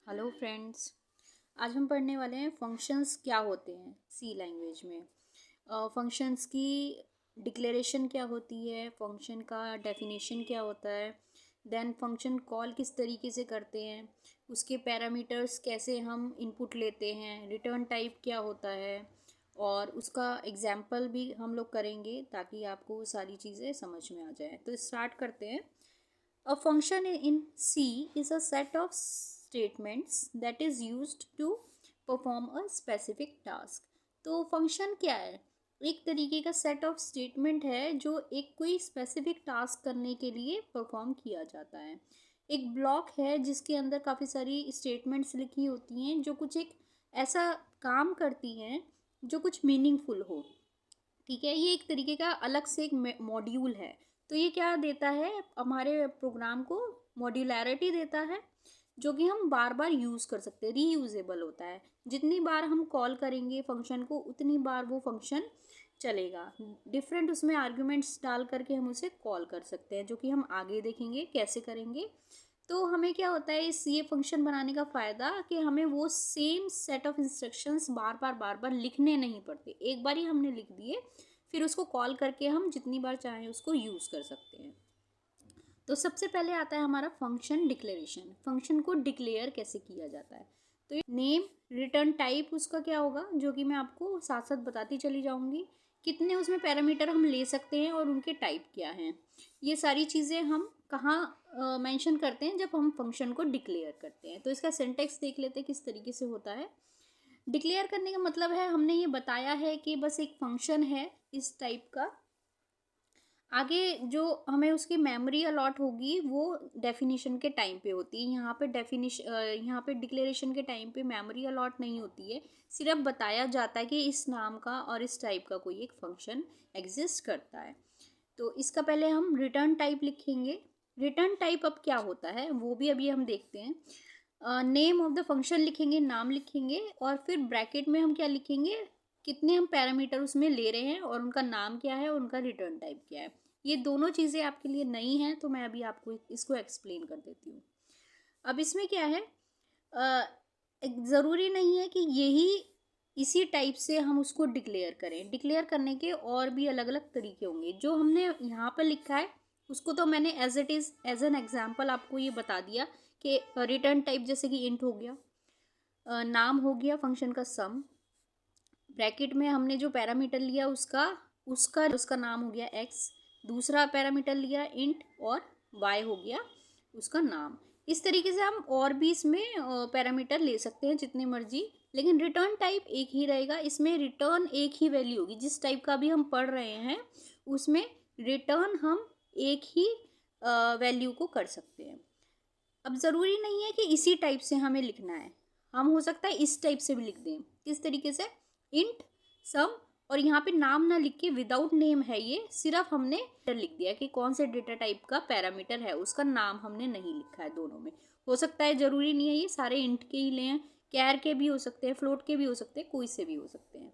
Hello friends. आज हम पढ़ने वाले हैं फंक्शंस क्या होते हैं सी लैंग्वेज में। फंक्शंस की डिक्लेरेशन क्या होती है, फंक्शन का डेफिनेशन क्या होता है, देन फंक्शन कॉल किस तरीके से करते हैं, उसके पैरामीटर्स कैसे हम इनपुट लेते हैं, रिटर्न टाइप क्या होता है, और उसका एग्जाम्पल भी हम लोग करेंगे ताकि आपको वो सारी चीज़ें समझ में आ जाए। तो स्टार्ट करते हैं। A function in C is a set of statements that is used to perform a specific task. तो फंक्शन क्या है? एक तरीके का सेट ऑफ स्टेटमेंट है जो एक कोई स्पेसिफिक टास्क करने के लिए परफॉर्म किया जाता है। एक ब्लॉक है जिसके अंदर काफ़ी सारी स्टेटमेंट्स लिखी होती हैं जो कुछ एक ऐसा काम करती हैं जो कुछ मीनिंगफुल हो। ठीक है, ये एक तरीके का अलग से एक मॉड्यूल है। तो ये क्या देता है, हमारे प्रोग्राम को मॉड्यूलैरिटी देता है जो कि हम बार बार यूज़ कर सकते हैं, रीयूजेबल होता है। जितनी बार हम कॉल करेंगे फंक्शन को उतनी बार वो फंक्शन चलेगा। डिफरेंट उसमें आर्ग्यूमेंट्स डाल करके हम उसे कॉल कर सकते हैं, जो कि हम आगे देखेंगे कैसे करेंगे। तो हमें क्या होता है इस ये फंक्शन बनाने का फ़ायदा कि हमें वो सेम सेट ऑफ इंस्ट्रक्शंस बार बार लिखने नहीं पड़ते। एक बार ही हमने लिख दिए, फिर उसको कॉल करके हम जितनी बार चाहें उसको यूज़ कर सकते हैं। तो सबसे पहले आता है हमारा फंक्शन डिक्लेरेशन। फंक्शन को डिक्लेयर कैसे किया जाता है, तो नेम, रिटर्न टाइप उसका क्या होगा जो कि मैं आपको साथ साथ बताती चली जाऊंगी। कितने उसमें पैरामीटर हम ले सकते हैं और उनके टाइप क्या हैं, ये सारी चीज़ें हम कहाँ मेंशन करते हैं जब हम फंक्शन को डिक्लेयर करते हैं। तो इसका सिंटेक्स देख लेते हैं किस तरीके से होता है। डिक्लेयर करने का मतलब है हमने ये बताया है कि बस एक फंक्शन है इस टाइप का, आगे जो हमें उसकी मेमोरी अलॉट होगी वो डेफिनेशन के टाइम पे होती है। यहाँ पे डिक्लेरेशन के टाइम पे मेमोरी अलॉट नहीं होती है, सिर्फ बताया जाता है कि इस नाम का और इस टाइप का कोई एक फंक्शन एग्जिस्ट करता है। तो इसका पहले हम रिटर्न टाइप लिखेंगे। रिटर्न टाइप अब क्या होता है वो भी अभी हम देखते हैं। नेम ऑफ द फंक्शन लिखेंगे, नाम लिखेंगे, और फिर ब्रैकेट में हम क्या लिखेंगे, कितने हम पैरामीटर उसमें ले रहे हैं और उनका नाम क्या है और उनका रिटर्न टाइप क्या है। ये दोनों चीज़ें आपके लिए नई हैं तो मैं अभी आपको इसको एक्सप्लेन कर देती हूँ। अब इसमें क्या है, ज़रूरी नहीं है कि यही इसी टाइप से हम उसको डिक्लेयर करें। डिक्लेयर करने के और भी अलग अलग तरीके होंगे। जो हमने यहाँ पर लिखा है उसको तो मैंने as it is as an example आपको ये बता दिया कि रिटर्न टाइप जैसे कि इंट हो गया, नाम हो गया फंक्शन का सम, ब्रैकेट में हमने जो पैरामीटर लिया उसका उसका उसका नाम हो गया एक्स, दूसरा पैरामीटर लिया इंट, और वाई हो गया उसका नाम। इस तरीके से हम और भी इसमें पैरामीटर ले सकते हैं जितने मर्जी, लेकिन रिटर्न टाइप एक ही रहेगा। इसमें रिटर्न एक ही वैल्यू होगी, जिस टाइप का भी हम पढ़ रहे हैं उसमें रिटर्न हम एक ही वैल्यू को कर सकते हैं। अब ज़रूरी नहीं है कि इसी टाइप से हमें लिखना है, हम हो सकता है इस टाइप से भी लिख दें। किस तरीके से, इंट सम, और यहाँ पे नाम ना लिख के विदाउट नेम है, ये सिर्फ हमने लिख दिया कि कौन से डेटा टाइप का पैरामीटर है, उसका नाम हमने नहीं लिखा है। दोनों में हो सकता है, ज़रूरी नहीं है ये सारे इंट के ही लें, कैर के भी हो सकते हैं, फ्लोट के भी हो सकते हैं, कोई से भी हो सकते हैं।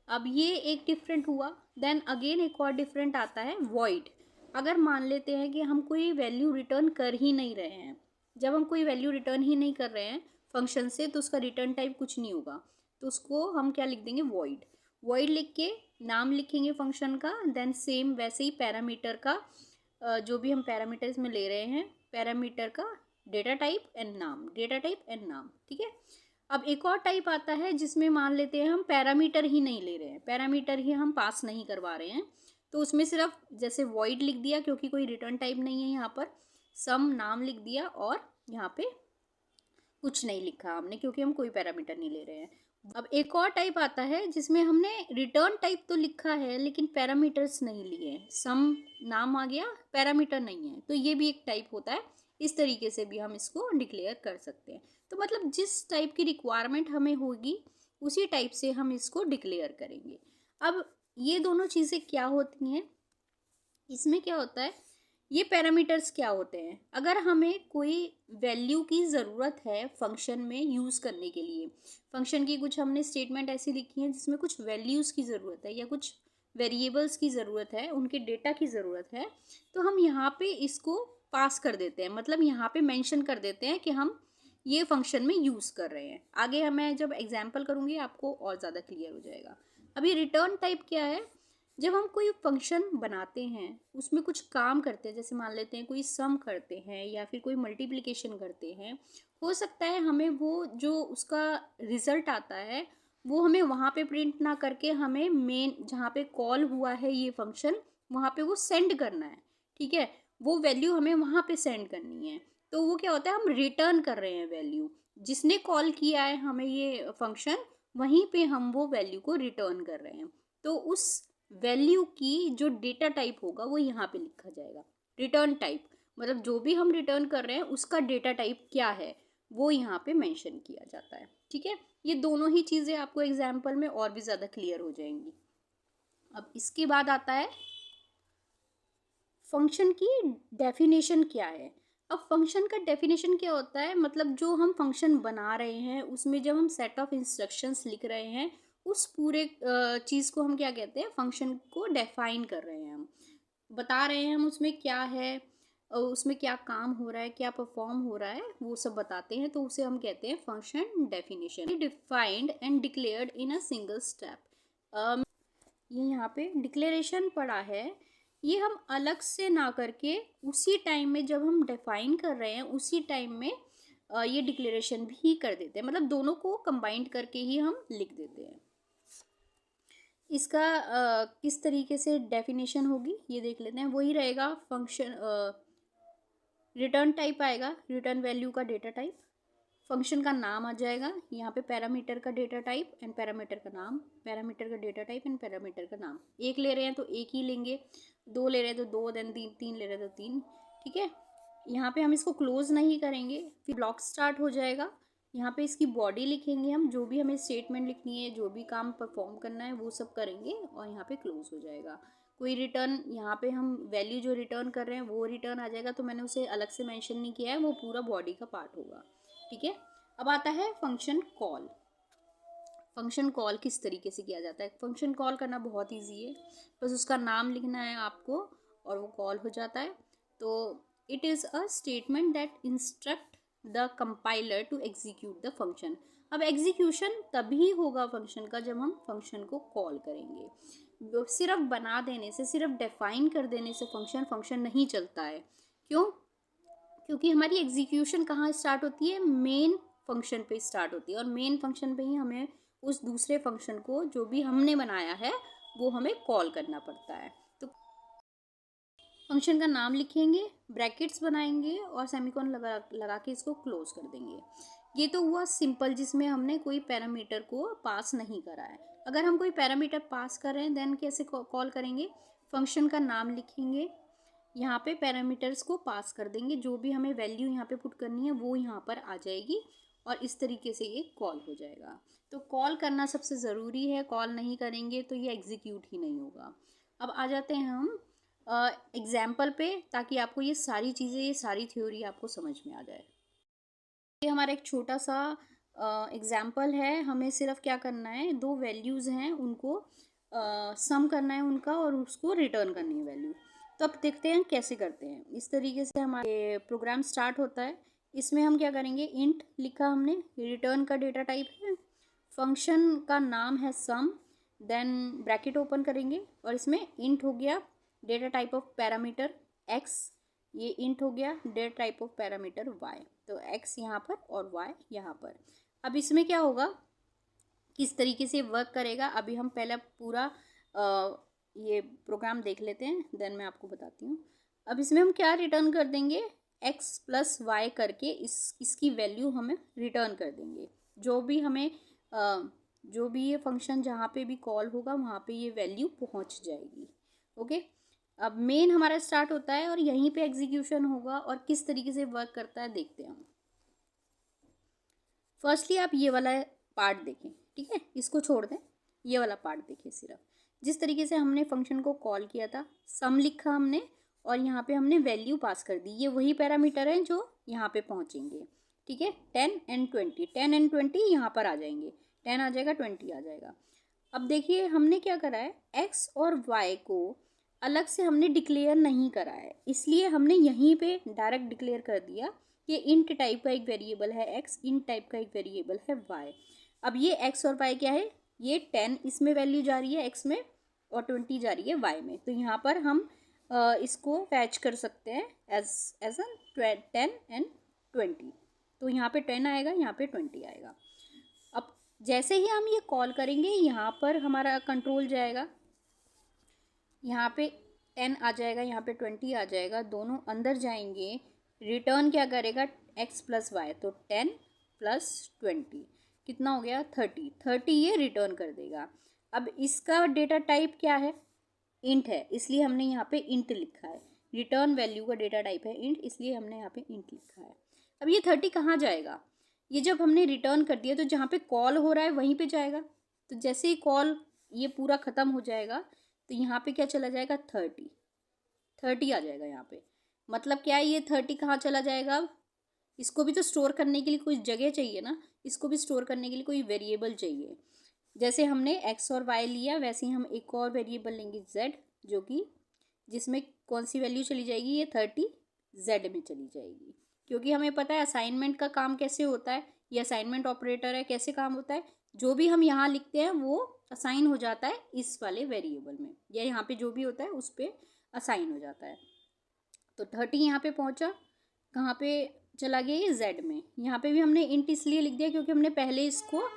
अब ये एक डिफरेंट हुआ। देन अगेन एक और डिफरेंट आता है वॉइड। अगर मान लेते हैं कि हम कोई वैल्यू रिटर्न कर ही नहीं रहे हैं, जब हम कोई वैल्यू रिटर्न ही नहीं कर रहे हैं फंक्शन से, तो उसका रिटर्न टाइप कुछ नहीं होगा। तो उसको हम क्या लिख देंगे, वॉइड। वॉइड लिख के नाम लिखेंगे फंक्शन का, देन सेम वैसे ही पैरामीटर का, जो भी हम पैरामीटर इसमें ले रहे हैं पैरामीटर का डेटा टाइप एंड नाम, डेटा टाइप एंड नाम। ठीक है। अब एक और टाइप आता है जिसमें मान लेते हैं हम पैरामीटर ही नहीं ले रहे हैं, पैरामीटर ही हम पास नहीं करवा रहे हैं, तो उसमें सिर्फ जैसे वॉइड लिख दिया क्योंकि कोई रिटर्न टाइप नहीं है यहाँ पर, सम नाम लिख दिया, और यहाँ पे कुछ नहीं लिखा हमने क्योंकि हम कोई पैरामीटर नहीं ले रहे हैं। अब एक और टाइप आता है जिसमें हमने रिटर्न टाइप तो लिखा है लेकिन पैरामीटर्स नहीं लिए, सम नाम आ गया, पैरामीटर नहीं है, तो ये भी एक टाइप होता है। इस तरीके से भी हम इसको डिक्लेयर कर सकते हैं। तो मतलब जिस टाइप की रिक्वायरमेंट हमें होगी उसी टाइप से हम इसको डिक्लेयर करेंगे। अब ये दोनों चीज़ें क्या होती हैं, इसमें क्या होता है, ये पैरामीटर्स क्या होते हैं, अगर हमें कोई वैल्यू की ज़रूरत है फंक्शन में यूज़ करने के लिए, फंक्शन की कुछ हमने स्टेटमेंट ऐसी लिखी है जिसमें कुछ वैल्यूज़ की ज़रूरत है या कुछ वेरिएबल्स की ज़रूरत है, उनके डेटा की ज़रूरत है, तो हम यहाँ पे इसको पास कर देते हैं। मतलब यहाँ पे मेंशन कर देते हैं कि हम ये फंक्शन में यूज़ कर रहे हैं। आगे मैं जब एग्जाम्पल करूँगी आपको और ज़्यादा क्लियर हो जाएगा। अब ये रिटर्न टाइप क्या है, जब हम कोई फंक्शन बनाते हैं उसमें कुछ काम करते हैं, जैसे मान लेते हैं कोई सम करते हैं या फिर कोई मल्टीप्लिकेशन करते हैं, हो सकता है हमें वो जो उसका रिजल्ट आता है वो हमें वहाँ पे प्रिंट ना करके हमें मेन जहाँ पे कॉल हुआ है ये फंक्शन वहाँ पे वो सेंड करना है, ठीक है, वो वैल्यू हमें वहाँ पे सेंड करनी है। तो वो क्या होता है, हम रिटर्न कर रहे हैं वैल्यू, जिसने कॉल किया है हमें ये फंक्शन वहीं पे हम वो वैल्यू को रिटर्न कर रहे हैं। तो उस वैल्यू की जो डेटा टाइप होगा वो यहाँ पे लिखा जाएगा। रिटर्न टाइप मतलब जो भी हम रिटर्न कर रहे हैं उसका डेटा टाइप क्या है वो यहाँ पे मेंशन किया जाता है, ठीक है। ये दोनों ही चीज़ें आपको एग्जाम्पल में और भी ज़्यादा क्लियर हो जाएंगी। अब इसके बाद आता है फंक्शन की डेफिनेशन क्या है। अब फंक्शन का डेफिनेशन क्या होता है, मतलब जो हम फंक्शन बना रहे हैं उसमें जब हम सेट ऑफ इंस्ट्रक्शंस लिख रहे हैं उस पूरे चीज़ को हम क्या कहते हैं, फंक्शन को डिफाइन कर रहे हैं, हम बता रहे हैं हम उसमें क्या है, उसमें क्या काम हो रहा है, क्या परफॉर्म हो रहा है, वो सब बताते हैं, तो उसे हम कहते हैं function definition. Defined and declared in a single step. ये यहाँ पे डिक्लेरेशन पड़ा है, ये हम अलग से ना करके उसी टाइम में जब हम डिफाइन कर रहे हैं उसी टाइम में ये डिक्लेरेशन भी कर देते हैं, मतलब दोनों को कंबाइंड करके ही हम लिख देते हैं। इसका किस तरीके से डेफिनेशन होगी ये देख लेते हैं। वही रहेगा फंक्शन रिटर्न टाइप आएगा, रिटर्न वैल्यू का डेटा टाइप, फंक्शन का नाम आ जाएगा यहाँ पे, पैरामीटर का डेटा टाइप एंड पैरामीटर का नाम, पैरामीटर का डेटा टाइप एंड पैरामीटर का नाम। एक ले रहे हैं तो एक ही लेंगे, दो ले रहे हैं तो दो, देन तीन, तीन ले रहे हैं तो तीन, ठीक है। यहाँ पे हम इसको क्लोज नहीं करेंगे, फिर ब्लॉक स्टार्ट हो जाएगा। यहाँ पे इसकी बॉडी लिखेंगे हम, जो भी हमें स्टेटमेंट लिखनी है, जो भी काम परफॉर्म करना है वो सब करेंगे और यहाँ पे क्लोज हो जाएगा। कोई रिटर्न यहाँ पे हम वैल्यू जो रिटर्न कर रहे हैं वो रिटर्न आ जाएगा, तो मैंने उसे अलग से मेंशन नहीं किया है, वो पूरा बॉडी का पार्ट होगा, ठीक है। अब आता है फंक्शन कॉल। फंक्शन कॉल किस तरीके से किया जाता है, फंक्शन कॉल करना बहुत इजी है, बस उसका नाम लिखना है आपको और वो कॉल हो जाता है। तो it is a statement that instruct the compiler to execute the function. अब एग्जीक्यूशन तभी होगा फंक्शन का जब हम फंक्शन को कॉल करेंगे। सिर्फ बना देने से, सिर्फ डिफाइन कर देने से फंक्शन नहीं चलता है। क्यों? क्योंकि हमारी एग्जीक्यूशन कहाँ स्टार्ट होती है, मेन फंक्शन पे स्टार्ट होती है, और मेन फंक्शन पे ही हमें उस दूसरे फंक्शन को जो भी हमने बनाया है वो हमें कॉल करना पड़ता है। तो फंक्शन का नाम लिखेंगे, ब्रैकेट्स बनाएंगे और सेमीकोलन लगा के इसको क्लोज कर देंगे। ये तो हुआ सिंपल, जिसमें हमने कोई पैरामीटर को पास नहीं करा है। अगर हम कोई पैरामीटर पास कर रहे हैं देन कैसे कॉल करेंगे, फंक्शन का नाम लिखेंगे, यहाँ पे पैरामीटर्स को पास कर देंगे, जो भी हमें वैल्यू यहाँ पे पुट करनी है वो यहाँ पर आ जाएगी और इस तरीके से ये कॉल हो जाएगा। तो कॉल करना सबसे ज़रूरी है, कॉल नहीं करेंगे तो ये एग्जीक्यूट ही नहीं होगा। अब आ जाते हैं हम एग्जाम्पल पे, ताकि आपको ये सारी चीज़ें, ये सारी थ्योरी आपको समझ में आ जाए। ये हमारा एक छोटा सा एग्जाम्पल है, हमें सिर्फ क्या करना है, दो वैल्यूज़ हैं उनको सम करना है उनका और उसको रिटर्न करनी है वैल्यू। तो अब देखते हैं कैसे करते हैं। इस तरीके से हमारे प्रोग्राम स्टार्ट होता है। इसमें हम क्या करेंगे, इंट लिखा हमने, रिटर्न का डेटा टाइप है, फंक्शन का नाम है सम, देन ब्रैकेट ओपन करेंगे और इसमें इंट हो गया data type of parameter X, ये इंट हो गया data type of parameter Y. तो एक्स यहाँ पर और वाई यहाँ पर। अब इसमें क्या होगा, किस तरीके से वर्क करेगा, अभी हम पहले पूरा ये प्रोग्राम देख लेते हैं, देन मैं आपको बताती हूँ। अब इसमें हम क्या रिटर्न कर देंगे, एक्स प्लस वाई करके इसकी वैल्यू हमें रिटर्न कर देंगे। जो भी हमें जो भी ये फंक्शन जहाँ पे भी कॉल होगा वहाँ पे ये वैल्यू पहुँच जाएगी। ओके, अब मेन हमारा स्टार्ट होता है और यहीं पे एग्जीक्यूशन होगा, और किस तरीके से वर्क करता है देखते हैं हम। फर्स्टली आप ये वाला पार्ट देखें, ठीक है, इसको छोड़ दें, ये वाला पार्ट देखिए। सिर्फ जिस तरीके से हमने फंक्शन को कॉल किया था, सम लिखा हमने और यहाँ पे हमने वैल्यू पास कर दी, ये वही पैरामीटर हैं जो यहाँ पे पहुँचेंगे, ठीक है। 10 एंड 20, 10 एंड 20 यहाँ पर आ जाएंगे, 10 आ जाएगा, 20 आ जाएगा। अब देखिए हमने क्या करा है, एक्स और वाई को अलग से हमने डिक्लेयर नहीं करा है, इसलिए हमने यहीं पे डायरेक्ट डिक्लेयर कर दिया कि इंट टाइप का एक वेरिएबल है x, इंट टाइप का एक वेरिएबल है y। अब ये x और y क्या है, ये 10 इसमें वैल्यू जा रही है x में और 20 जा रही है y में। तो यहाँ पर हम इसको फैच कर सकते हैं एज अ 10 एंड 20। तो यहाँ पे 10 आएगा, यहाँ पे 20 आएगा। अब जैसे ही हम ये कॉल करेंगे यहाँ पर हमारा कंट्रोल जाएगा, यहाँ पे 10 आ जाएगा, यहाँ पे 20 आ जाएगा, दोनों अंदर जाएंगे। रिटर्न क्या करेगा, x प्लस वाई, तो 10 प्लस 20 कितना हो गया, 30 ये रिटर्न कर देगा। अब इसका डेटा टाइप क्या है, इंट है, इसलिए हमने यहाँ पे इंट लिखा है। रिटर्न वैल्यू का डेटा टाइप है इंट, इसलिए हमने यहाँ पे इंट लिखा है। अब ये 30 कहाँ जाएगा, ये जब हमने रिटर्न कर दिया तो जहाँ पे कॉल हो रहा है वहीं पे जाएगा। तो जैसे ही कॉल ये पूरा ख़त्म हो जाएगा तो यहाँ पे क्या चला जाएगा, 30 आ जाएगा यहाँ पे। मतलब क्या है, ये 30 कहाँ चला जाएगा, अब इसको भी तो स्टोर करने के लिए कोई जगह चाहिए ना, इसको भी स्टोर करने के लिए कोई वेरिएबल चाहिए। जैसे हमने x और y लिया वैसे ही हम एक और वेरिएबल लेंगे z, जो कि जिसमें कौन सी वैल्यू चली जाएगी, ये 30 z में चली जाएगी। क्योंकि हमें पता है असाइनमेंट का काम कैसे होता है, ये असाइनमेंट ऑपरेटर है, कैसे काम होता है, जो भी हम यहाँ लिखते हैं वो असाइन हो जाता है इस वाले वेरिएबल में, या यहाँ पे जो भी होता है उस पर असाइन हो जाता है। तो 30 यहाँ पे पहुँचा, कहाँ पे चला गया, ये z में। यहाँ पे भी हमने इंट इसलिए लिख दिया क्योंकि हमने पहले इसको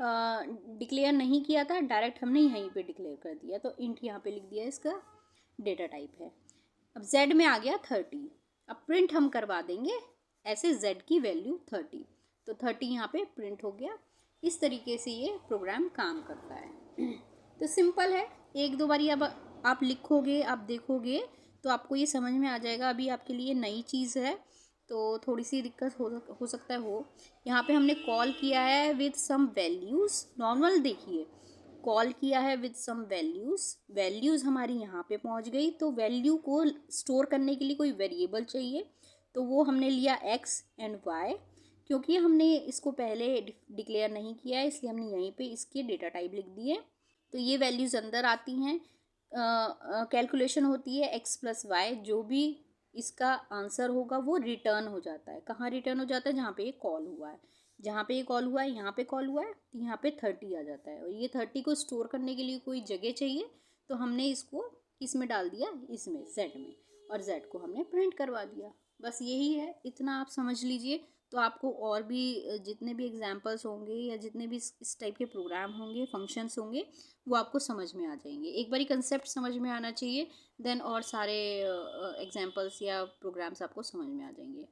डिक्लेयर नहीं किया था, डायरेक्ट हमने यहीं पे डिक्लेयर कर दिया, तो इंट यहाँ पे लिख दिया, इसका डेटा टाइप है। अब z में आ गया 30, अब प्रिंट हम करवा देंगे ऐसे z की वैल्यू 30, तो 30 यहाँ पे प्रिंट हो गया। इस तरीके से ये प्रोग्राम काम करता है। तो सिंपल है, एक दो बारी अब आप लिखोगे, आप देखोगे तो आपको ये समझ में आ जाएगा। अभी आपके लिए नई चीज़ है तो थोड़ी सी दिक्कत हो सकता है हो। यहाँ पे हमने कॉल किया है विद सम वैल्यूज़, नॉर्मल देखिए, कॉल किया है विद सम वैल्यूज़ हमारी यहाँ पे पहुँच गई। तो वैल्यू को स्टोर करने के लिए कोई वेरिएबल चाहिए, तो वो हमने लिया x एंड y। क्योंकि हमने इसको पहले डिक्लेयर नहीं किया है इसलिए हमने यहीं पे इसके डेटा टाइप लिख दिए। तो ये वैल्यूज़ अंदर आती हैं, कैलकुलेशन होती है x प्लस वाई, जो भी इसका आंसर होगा वो रिटर्न हो जाता है। कहाँ रिटर्न हो जाता है, जहाँ पे ये कॉल हुआ है, जहाँ पे ये कॉल हुआ है यहाँ पे कॉल हुआ है, तो यहाँ पे 30 आ जाता है। और ये 30 को स्टोर करने के लिए कोई जगह चाहिए, तो हमने इसको इसमें डाल दिया, इसमें z में, और z को हमने प्रिंट करवा दिया। बस यही है, इतना आप समझ लीजिए। तो आपको और भी जितने भी एग्जांपल्स होंगे या जितने भी इस टाइप के प्रोग्राम होंगे, फंक्शंस होंगे, वो आपको समझ में आ जाएंगे। एक बारी कंसेप्ट समझ में आना चाहिए, देन और सारे एग्जांपल्स या प्रोग्राम्स आपको समझ में आ जाएंगे।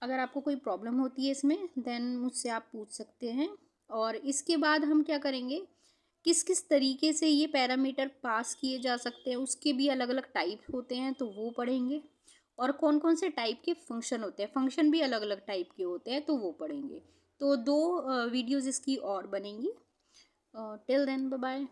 अगर आपको कोई प्रॉब्लम होती है इसमें, देन मुझसे आप पूछ सकते हैं। और इसके बाद हम क्या करेंगे, किस किस तरीके से ये पैरामीटर पास किए जा सकते हैं, उसके भी अलग अलग टाइप होते हैं, तो वो पढ़ेंगे। और कौन कौन से टाइप के फंक्शन होते हैं, फंक्शन भी अलग अलग टाइप के होते हैं, तो वो पढ़ेंगे। तो 2 वीडियोज़ इसकी और बनेंगी। Till then, bye bye.